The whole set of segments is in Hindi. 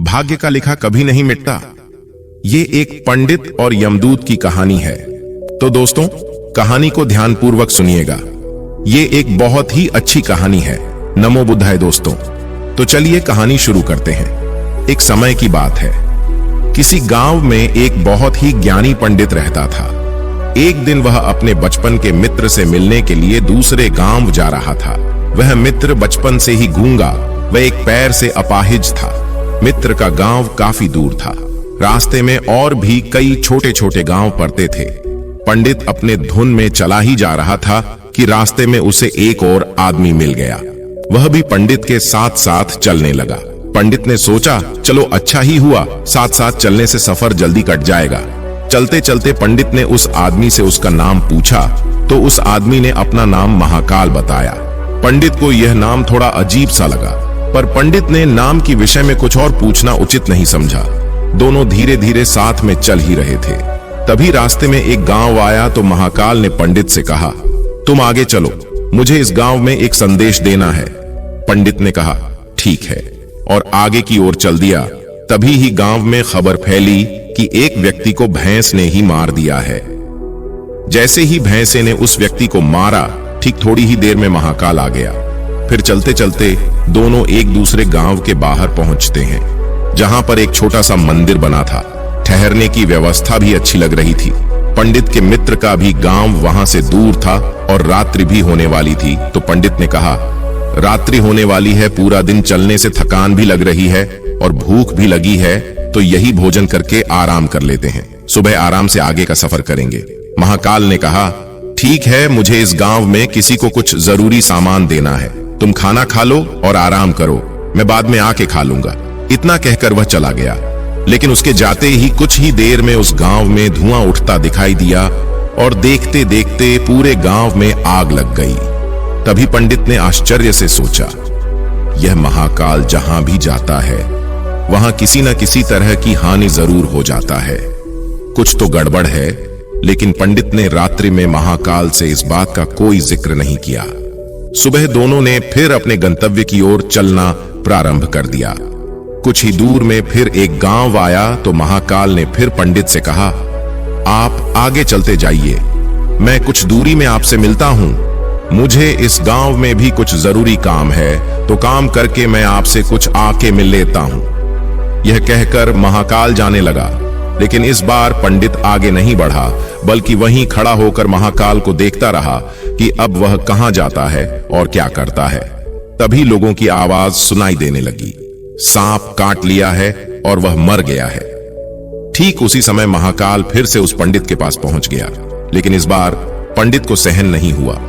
भाग्य का लिखा कभी नहीं मिटता। ये एक पंडित और यमदूत की कहानी है। तो दोस्तों, कहानी को ध्यानपूर्वक सुनिएगा। ये एक बहुत ही अच्छी कहानी है। नमो बुद्धाय दोस्तों। तो चलिए कहानी शुरू करते हैं। एक समय की बात है। किसी गांव में एक बहुत ही ज्ञानी पंडित रहता था। एक दिन वह अपने बचपन के मित्र से मिलने के लिए दूसरे गांव जा रहा था। वह मित्र बचपन से ही गूंगा, वह एक पैर से अपाहिज था। मित्र का गांव काफी दूर था। रास्ते में और भी कई छोटे छोटे गांव पड़ते थे। पंडित अपने धुन में चला ही जा रहा था कि रास्ते में उसे एक और आदमी मिल गया। वह भी पंडित के साथ साथ चलने लगा। पंडित ने सोचा, चलो अच्छा ही हुआ, साथ साथ चलने से सफर जल्दी कट जाएगा। चलते चलते पंडित ने उस आदमी से उसका नाम पूछा तो उस आदमी ने अपना नाम महाकाल बताया। पंडित को यह नाम थोड़ा अजीब सा लगा, पर पंडित ने नाम के विषय में कुछ और पूछना उचित नहीं समझा। दोनों धीरे धीरे साथ में चल ही रहे थे। तभी रास्ते में एक गांव आया तो महाकाल ने पंडित से कहा, तुम आगे चलो, मुझे इस गांव में एक संदेश देना है। पंडित ने कहा, ठीक है, और आगे की ओर चल दिया। तभी ही गांव में खबर फैली कि एक व्यक्ति को भैंस ने ही मार दिया है। जैसे ही भैंसे ने उस व्यक्ति को मारा, ठीक थोड़ी ही देर में महाकाल आ गया। फिर चलते चलते दोनों एक दूसरे गांव के बाहर पहुंचते हैं, जहां पर एक छोटा सा मंदिर बना था। ठहरने की व्यवस्था भी अच्छी लग रही थी। पंडित के मित्र का भी गांव वहां से दूर था और रात्रि भी होने वाली थी। तो पंडित ने कहा, रात्रि होने वाली है, पूरा दिन चलने से थकान भी लग रही है और भूख भी लगी है, तो यही भोजन करके आराम कर लेते हैं। सुबह आराम से आगे का सफर करेंगे। महाकाल ने कहा, ठीक है, मुझे इस गांव में किसी को कुछ जरूरी सामान देना है। तुम खाना खा लो और आराम करो, मैं बाद में आके खा लूंगा। इतना कहकर वह चला गया। लेकिन उसके जाते ही कुछ ही देर में उस गांव में धुआं उठता दिखाई दिया और देखते देखते पूरे गांव में आग लग गई। तभी पंडित ने आश्चर्य से सोचा, यह महाकाल जहां भी जाता है वहां किसी न किसी तरह की हानि जरूर हो जाता है। कुछ तो गड़बड़ है। लेकिन पंडित ने रात्रि में महाकाल से इस बात का कोई जिक्र नहीं किया। सुबह दोनों ने फिर अपने गंतव्य की ओर चलना प्रारंभ कर दिया। कुछ ही दूर में फिर एक गांव आया तो महाकाल ने फिर पंडित से कहा, आप आगे चलते जाइए, मैं कुछ दूरी में आपसे मिलता हूं। मुझे इस गांव में भी कुछ जरूरी काम है, तो काम करके मैं आपसे कुछ आके मिल लेता हूं। यह कहकर महाकाल जाने लगा। लेकिन इस बार पंडित आगे नहीं बढ़ा, बल्कि वहीं खड़ा होकर महाकाल को देखता रहा कि अब वह कहां जाता है और क्या करता है। तभी लोगों की आवाज सुनाई देने लगी, सांप काट लिया है और वह मर गया है। ठीक उसी समय महाकाल फिर से उस पंडित के पास पहुंच गया। लेकिन इस बार पंडित को सहन नहीं हुआ।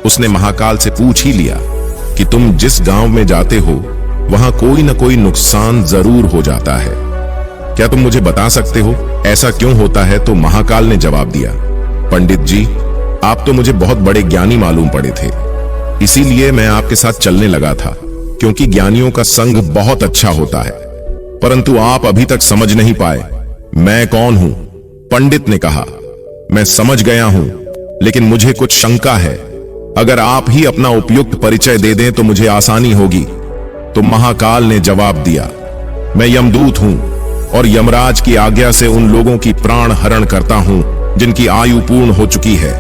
उसने महाकाल से पूछ ही लिया कि तुम जिस गांव में जाते हो वहां कोई न कोई नुकसान जरूर हो जाता है, क्या तुम मुझे बता सकते हो ऐसा क्यों होता है? तो महाकाल ने जवाब दिया, पंडित जी, आप तो मुझे बहुत बड़े ज्ञानी मालूम पड़े थे, इसीलिए मैं आपके साथ चलने लगा था, क्योंकि ज्ञानियों का संग बहुत अच्छा होता है। परंतु आप अभी तक समझ नहीं पाए मैं कौन हूं। पंडित ने कहा, मैं समझ गया हूं, लेकिन मुझे कुछ शंका है। अगर आप ही अपना उपयुक्त परिचय दे दें तो मुझे आसानी होगी। तो महाकाल ने जवाब दिया, मैं यमदूत हूं और यमराज की आज्ञा से उन लोगों की प्राण हरण करता हूं जिनकी आयु पूर्ण हो चुकी है।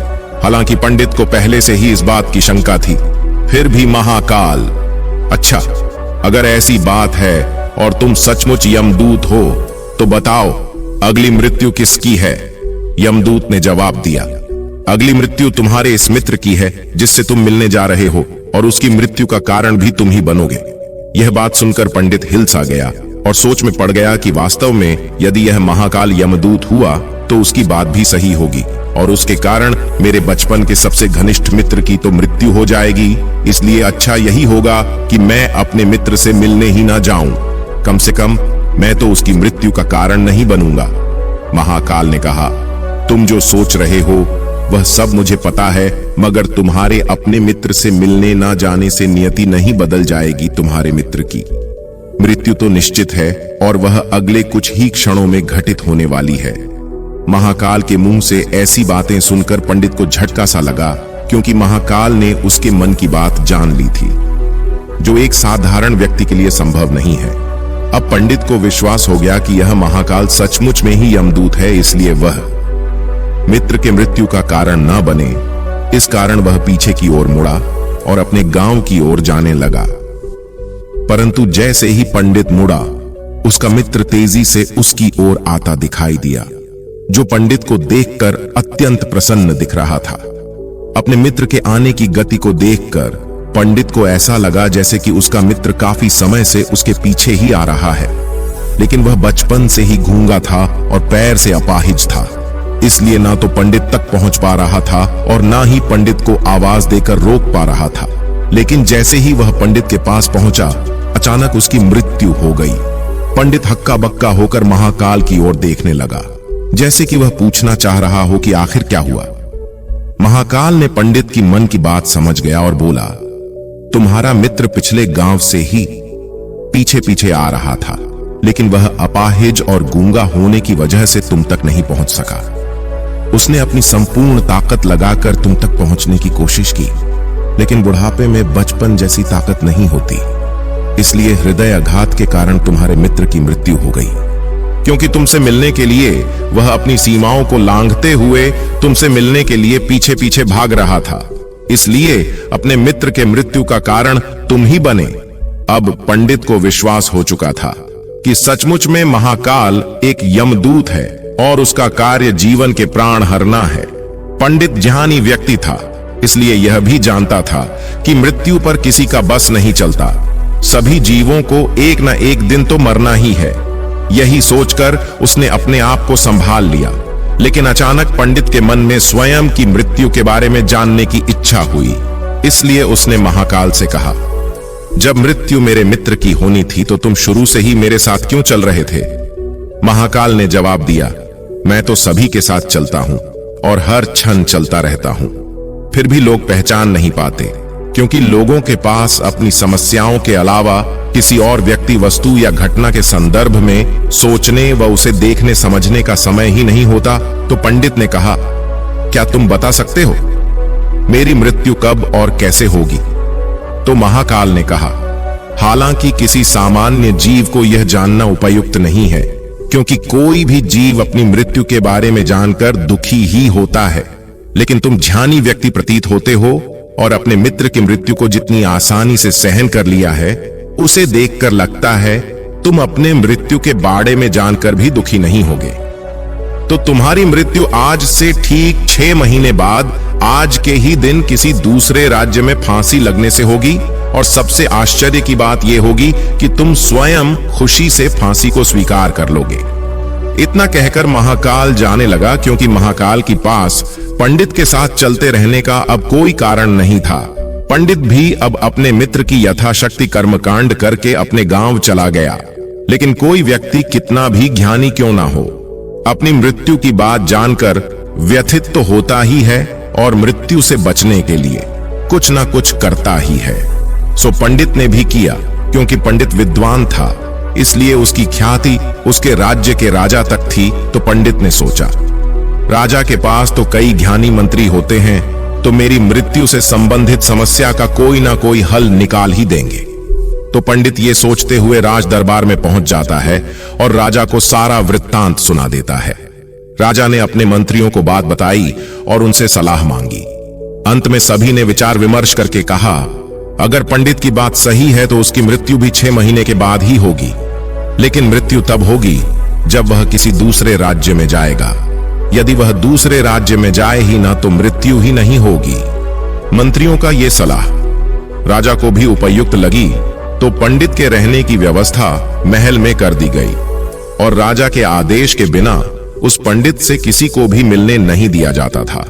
हालांकि पंडित को पहले से ही इस बात की शंका थी, फिर भी महाकाल, अच्छा, अगर ऐसी बात है और तुम सचमुच यमदूत हो तो बताओ अगली मृत्यु किसकी है? यमदूत ने जवाब दिया, अगली मृत्यु तुम्हारे इस मित्र की है जिससे तुम मिलने जा रहे हो, और उसकी मृत्यु का कारण भी तुम ही बनोगे। यह बात सुनकर पंडित हिल सा गया और सोच में पड़ गया कि वास्तव में यदि यह महाकाल यमदूत हुआ तो उसकी बात भी सही होगी और उसके कारण मेरे बचपन के सबसे घनिष्ठ मित्र की तो मृत्यु हो जाएगी। इसलिए अच्छा यही होगा कि मैं अपने मित्र से मिलने ही ना जाऊं। कम से कम मैं तो उसकी मृत्यु का कारण नहीं बनूंगा। महाकाल ने कहा, तुम जो सोच रहे हो वह सब मुझे पता है, मगर तुम्हारे अपने मित्र से मिलने ना जाने से नियति नहीं बदल जाएगी। तुम्हारे मित्र की मृत्यु तो निश्चित है और वह अगले कुछ ही क्षणों में घटित होने वाली है। महाकाल के मुंह से ऐसी बातें सुनकर पंडित को झटका सा लगा, क्योंकि महाकाल ने उसके मन की बात जान ली थी, जो एक साधारण व्यक्ति के लिए संभव नहीं है। अब पंडित को विश्वास हो गया कि यह महाकाल सचमुच में ही यमदूत है, इसलिए वह मित्र के मृत्यु का कारण न बने, इस कारण वह पीछे की ओर मुड़ा और अपने गांव की ओर जाने लगा। परंतु जैसे ही पंडित मुड़ा, उसका मित्र तेजी से उसकी ओर आता दिखाई दिया, जो पंडित को देखकर अत्यंत प्रसन्न दिख रहा था। अपने मित्र के आने की गति को देखकर पंडित को ऐसा लगा जैसे कि उसका मित्र काफी समय से उसके पीछे ही आ रहा है, लेकिन वह बचपन से ही गूंगा था और पैर से अपाहिज था, इसलिए ना तो पंडित तक पहुंच पा रहा था और ना ही पंडित को आवाज देकर रोक पा रहा था। लेकिन जैसे ही वह पंडित के पास पहुंचा, अचानक उसकी मृत्यु हो गई। पंडित हक्का बक्का होकर महाकाल की ओर देखने लगा, जैसे कि वह पूछना चाह रहा हो कि आखिर क्या हुआ। महाकाल ने पंडित की मन की बात समझ गया और बोला, तुम्हारा मित्र पिछले गांव से ही पीछे पीछे आ रहा था, लेकिन वह अपाहिज और गूंगा होने की वजह से तुम तक नहीं पहुंच सका। उसने अपनी संपूर्ण ताकत लगाकर तुम तक पहुंचने की कोशिश की, लेकिन बुढ़ापे में बचपन जैसी ताकत नहीं होती, इसलिए हृदय आघात के कारण तुम्हारे मित्र की मृत्यु हो गई। क्योंकि तुमसे मिलने के लिए वह अपनी सीमाओं को लांघते हुए तुमसे मिलने के लिए पीछे पीछे भाग रहा था, इसलिए अपने मित्र के मृत्यु का कारण तुम ही बने। अब पंडित को विश्वास हो चुका था कि सचमुच में महाकाल एक यमदूत है और उसका कार्य जीवन के प्राण हरना है। पंडित ज्ञानी व्यक्ति था, इसलिए यह भी जानता था कि मृत्यु पर किसी का बस नहीं चलता, सभी जीवों को एक न एक दिन तो मरना ही है। यही सोचकर उसने अपने आप को संभाल लिया। लेकिन अचानक पंडित के मन में स्वयं की मृत्यु के बारे में जानने की इच्छा हुई, इसलिए उसने महाकाल से कहा, जब मृत्यु मेरे मित्र की होनी थी तो तुम शुरू से ही मेरे साथ क्यों चल रहे थे? महाकाल ने जवाब दिया, मैं तो सभी के साथ चलता हूं और हर क्षण चलता रहता हूं, फिर भी लोग पहचान नहीं पाते, क्योंकि लोगों के पास अपनी समस्याओं के अलावा किसी और व्यक्ति, वस्तु या घटना के संदर्भ में सोचने व उसे देखने समझने का समय ही नहीं होता। तो पंडित ने कहा, क्या तुम बता सकते हो मेरी मृत्यु कब और कैसे होगी? तो महाकाल ने कहा, हालांकि किसी सामान्य जीव को यह जानना उपयुक्त नहीं है, क्योंकि कोई भी जीव अपनी मृत्यु के बारे में जानकर दुखी ही होता है, लेकिन तुम ज्ञानी व्यक्ति प्रतीत होते हो और अपने मित्र की मृत्यु को जितनी आसानी से सहन कर लिया है, उसे देखकर लगता है तुम अपने मृत्यु के बारे में जानकर भी दुखी नहीं होगे। तो तुम्हारी मृत्यु आज से ठीक 6 महीने बाद आज के ही दिन किसी दूसरे राज्य में फांसी लगने से होगी, और सबसे आश्चर्य की बात यह होगी कि तुम स्वयं खुशी से फांसी को स्वीकार कर लोगे। इतना कहकर महाकाल जाने लगा, क्योंकि महाकाल के पास पंडित के साथ चलते रहने का अब कोई कारण नहीं था। पंडित भी अब अपने मित्र की यथाशक्ति कर्मकांड करके अपने गांव चला गया। लेकिन कोई व्यक्ति कितना भी ज्ञानी क्यों ना हो, अपनी मृत्यु की बात जानकर व्यथित तो होता ही है और मृत्यु से बचने के लिए कुछ ना कुछ करता ही है। सो पंडित ने भी किया, क्योंकि पंडित विद्वान था, इसलिए उसकी ख्याति उसके राज्य के राजा तक थी। तो पंडित ने सोचा, राजा के पास तो कई ज्ञानी मंत्री होते हैं, तो मेरी मृत्यु से संबंधित समस्या का कोई ना कोई हल निकाल ही देंगे। तो पंडित ये सोचते हुए राज दरबार में पहुंच जाता है और राजा को सारा वृत्तांत सुना देता है। राजा ने अपने मंत्रियों को बात बताई और उनसे सलाह मांगी। अंत में सभी ने विचार विमर्श करके कहा, अगर पंडित की बात सही है तो उसकी मृत्यु भी 6 महीने के बाद ही होगी, लेकिन मृत्यु तब होगी जब वह किसी दूसरे राज्य में जाएगा। यदि वह दूसरे राज्य में जाए ही ना तो मृत्यु ही नहीं होगी। मंत्रियों का यह सलाह राजा को भी उपयुक्त लगी, तो पंडित के रहने की व्यवस्था महल में कर दी गई और राजा के आदेश के बिना उस पंडित से किसी को भी मिलने नहीं दिया जाता था।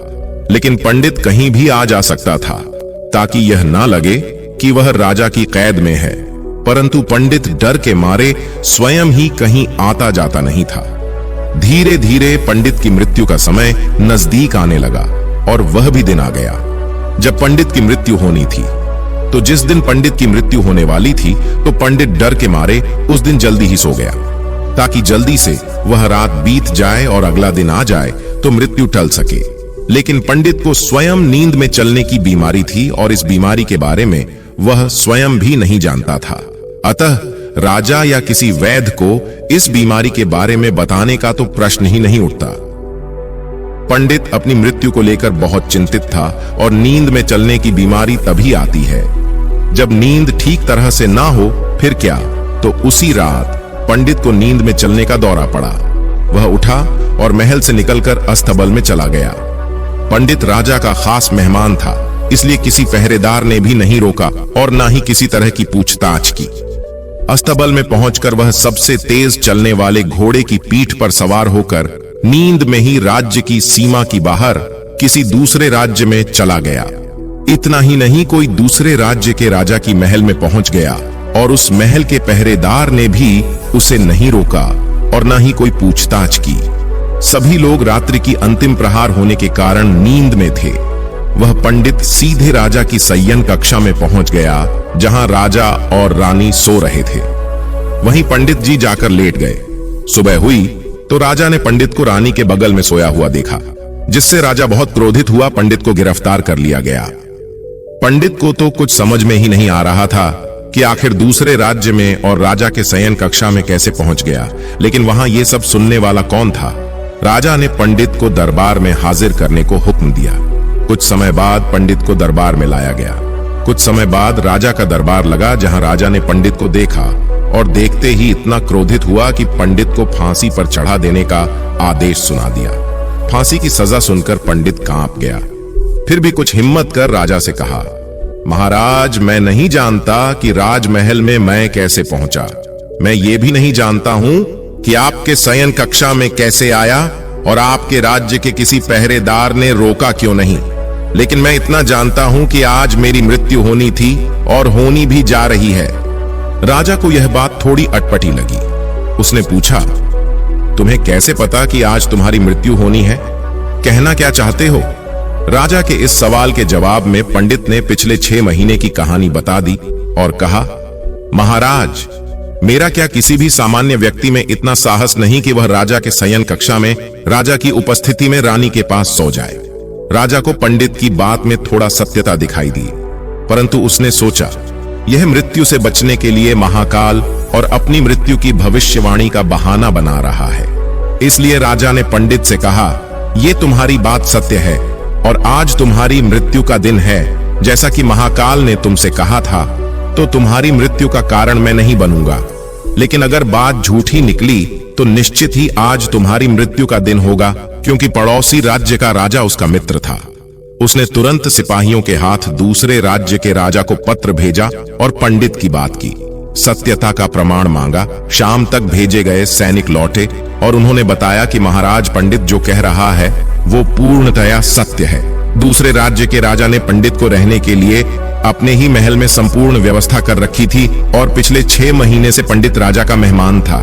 लेकिन पंडित कहीं भी आ जा सकता था, ताकि यह ना लगे कि वह राजा की कैद में है। परंतु पंडित डर के मारे स्वयं ही कहीं आता जाता नहीं था। धीरे धीरे पंडित की मृत्यु का समय नजदीक आने लगा और वह भी दिन आ गया जब पंडित की मृत्यु होनी थी। तो जिस दिन पंडित की मृत्यु होने वाली थी, तो पंडित डर के मारे उस दिन जल्दी ही सो गया, ताकि जल्दी से वह रात बीत जाए और अगला दिन आ जाए तो मृत्यु टल सके। लेकिन पंडित को स्वयं नींद में चलने की बीमारी थी और इस बीमारी के बारे में वह स्वयं भी नहीं जानता था। अतः राजा या किसी वैद्य को इस बीमारी के बारे में बताने का तो प्रश्न ही नहीं उठता। पंडित अपनी मृत्यु को लेकर बहुत चिंतित था और नींद में चलने की बीमारी तभी आती है जब नींद ठीक तरह से ना हो, फिर क्या। तो उसी रात पंडित को नींद में चलने का दौरा पड़ा। वह उठा और महल से निकलकर अस्तबल में चला गया। पंडित राजा का खास मेहमान था, इसलिए किसी पहरेदार ने भी नहीं रोका और ना ही किसी तरह की पूछताछ की। अस्तबल में पहुंचकर वह सबसे तेज चलने वाले घोड़े की पीठ पर सवार होकर नींद में ही राज्य की सीमा की बाहर किसी दूसरे राज्य में चला गया। इतना ही नहीं, कोई दूसरे राज्य के राजा की महल में पहुंच गया और उस महल के पहरेदार ने भी उसे नहीं रोका और ना ही कोई पूछताछ की। सभी लोग रात्रि की अंतिम प्रहार होने के कारण नींद में थे। वह पंडित सीधे राजा की शयन कक्षा में पहुंच गया, जहां राजा और रानी सो रहे थे। वहीं पंडित जी जाकर लेट गए। सुबह हुई तो राजा ने पंडित को रानी के बगल में सोया हुआ देखा, जिससे राजा बहुत क्रोधित हुआ। पंडित को गिरफ्तार कर लिया गया। पंडित को तो कुछ समझ में ही नहीं आ रहा था कि आखिर दूसरे राज्य में और राजा के शयन कक्षा में कैसे पहुंच गया, लेकिन वहां यह सब सुनने वाला कौन था। राजा ने पंडित को दरबार में हाजिर करने को हुक्म दिया। कुछ समय बाद पंडित को दरबार में लाया गया। कुछ समय बाद राजा का दरबार लगा, जहां राजा ने पंडित को देखा और देखते ही इतना क्रोधित हुआ कि पंडित को फांसी पर चढ़ा देने का आदेश सुना दिया। फांसी की सजा सुनकर पंडित कांप गया। फिर भी कुछ हिम्मत कर राजा से कहा, महाराज, मैं नहीं जानता कि राजमहल में मैं कैसे पहुंचा। मैं ये भी नहीं जानता हूं कि आपके शयन कक्षा में कैसे आया और आपके राज्य के किसी पहरेदार ने रोका क्यों नहीं। लेकिन मैं इतना जानता हूं कि आज मेरी मृत्यु होनी थी और होनी भी जा रही है। राजा को यह बात थोड़ी अटपटी लगी। उसने पूछा, तुम्हें कैसे पता कि आज तुम्हारी मृत्यु होनी है? कहना क्या चाहते हो? राजा के इस सवाल के जवाब में पंडित ने पिछले 6 महीने की कहानी बता दी और कहा, महाराज, मेरा क्या किसी भी सामान्य व्यक्ति में इतना साहस नहीं कि वह राजा के शयन कक्षा में राजा की उपस्थिति में रानी के पास सो जाए। राजा को पंडित की बात में थोड़ा सत्यता दिखाई दी, परंतु उसने सोचा, यह मृत्यु से बचने के लिए महाकाल और अपनी मृत्यु की भविष्यवाणी का बहाना बना रहा है। इसलिए राजा ने पंडित से कहा, यह तुम्हारी बात सत्य है और आज तुम्हारी मृत्यु का दिन है। जैसा कि महाकाल ने तुमसे कहा था, तो तुम्हारी मृत्यु का कारण मैं नहीं बनूंगा। लेकिन अगर बात झूठी निकली तो निश्चित ही आज तुम्हारी मृत्यु का दिन होगा, क्योंकि पड़ोसी राज्य का राजा उसका मित्र था। उसने तुरंत सिपाहियों के हाथ दूसरे राज्य के राजा को पत्र भेजा और पंडित की बात की, सत्यता का प्रमाण मांगा। शाम तक भेजे गए सैनिक लौटे और उन्होंने बताया कि महाराज, पंडित जो कह रहा है वो पूर्णतया सत्य है। दूसरे राज्य के राजा ने पंडित को रहने के लिए अपने ही महल में संपूर्ण व्यवस्था कर रखी थी और पिछले 6 महीने से पंडित राजा का मेहमान था।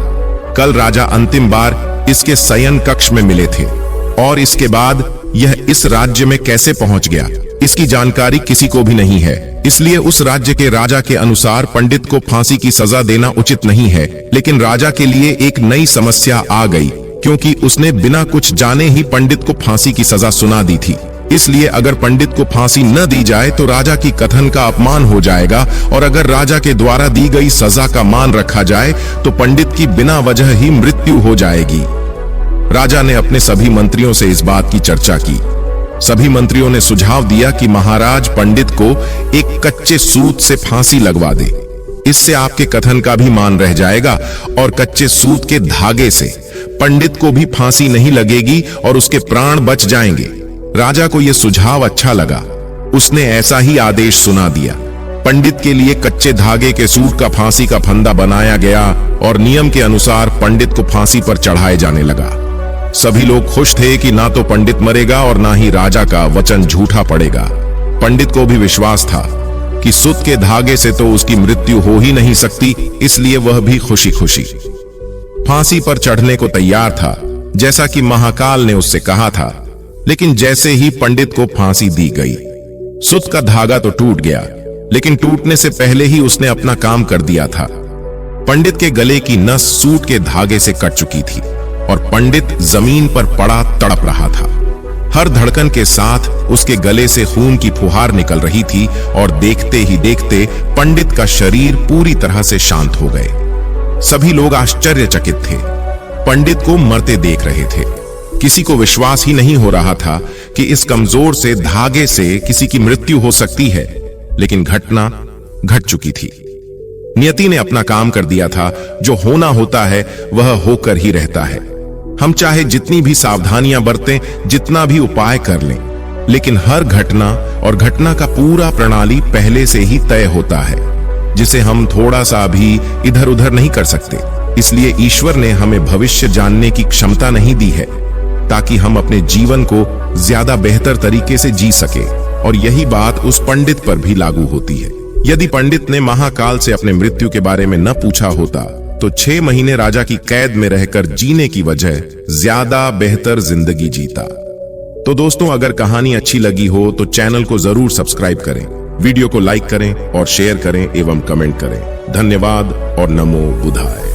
कल राजा अंतिम बार इसके शयन कक्ष में मिले थे और इसके बाद यह इस राज्य में कैसे पहुंच गया, इसकी जानकारी किसी को भी नहीं है। इसलिए उस राज्य के राजा के अनुसार पंडित को फांसी की सजा देना उचित नहीं है। लेकिन राजा के लिए एक नई समस्या आ गई, क्योंकि उसने बिना कुछ जाने ही पंडित को फांसी की सजा सुना दी थी। इसलिए अगर पंडित को फांसी न दी जाए तो राजा की कथन का अपमान हो जाएगा, और अगर राजा के द्वारा दी गई सजा का मान रखा जाए तो पंडित की बिना वजह ही मृत्यु हो जाएगी। राजा ने अपने सभी मंत्रियों से इस बात की चर्चा की। सभी मंत्रियों ने सुझाव दिया कि महाराज, पंडित को एक कच्चे सूत से फांसी लगवा दे। इससे आपके कथन का भी मान रह जाएगा और कच्चे सूत के धागे से पंडित को भी फांसी नहीं लगेगी और उसके प्राण बच जाएंगे। राजा को यह सुझाव अच्छा लगा। उसने ऐसा ही आदेश सुना दिया। पंडित के लिए कच्चे धागे के सूत का फांसी का फंदा बनाया गया और नियम के अनुसार पंडित को फांसी पर चढ़ाए जाने लगा। सभी लोग खुश थे कि ना तो पंडित मरेगा और ना ही राजा का वचन झूठा पड़ेगा। पंडित को भी विश्वास था कि सूत के धागे से तो उसकी मृत्यु हो ही नहीं सकती, इसलिए वह भी खुशी खुशी फांसी पर चढ़ने को तैयार था, जैसा कि महाकाल ने उससे कहा था। लेकिन जैसे ही पंडित को फांसी दी गई, सूत का धागा तो टूट गया, लेकिन टूटने से पहले ही उसने अपना काम कर दिया था। पंडित के गले की नस सूत के धागे से कट चुकी थी और पंडित जमीन पर पड़ा तड़प रहा था। हर धड़कन के साथ उसके गले से खून की फुहार निकल रही थी और देखते ही देखते पंडित का शरीर पूरी तरह से शांत हो गए। सभी लोग आश्चर्यचकित थे, पंडित को मरते देख रहे थे। किसी को विश्वास ही नहीं हो रहा था कि इस कमजोर से धागे से किसी की मृत्यु हो सकती है, लेकिन घटना घट चुकी थी। नियति ने अपना काम कर दिया था। जो होना होता है वह होकर ही रहता है। हम चाहे जितनी भी सावधानियां बरतें, जितना भी उपाय कर लें, लेकिन हर घटना और घटना का पूरा प्रणाली पहले से ही तय होता है, जिसे हम थोड़ा सा भी इधर उधर नहीं कर सकते। इसलिए ईश्वर ने हमें भविष्य जानने की क्षमता नहीं दी है, ताकि हम अपने जीवन को ज्यादा बेहतर तरीके से जी सके। और यही बात उस पंडित पर भी लागू होती है। यदि पंडित ने महाकाल से अपने मृत्यु के बारे में न पूछा होता, तो 6 महीने राजा की कैद में रहकर जीने की वजह ज्यादा बेहतर जिंदगी जीता। तो दोस्तों, अगर कहानी अच्छी लगी हो तो चैनल को जरूर सब्सक्राइब करें, वीडियो को लाइक करें और शेयर करें एवं कमेंट करें। धन्यवाद और नमो बुधाय।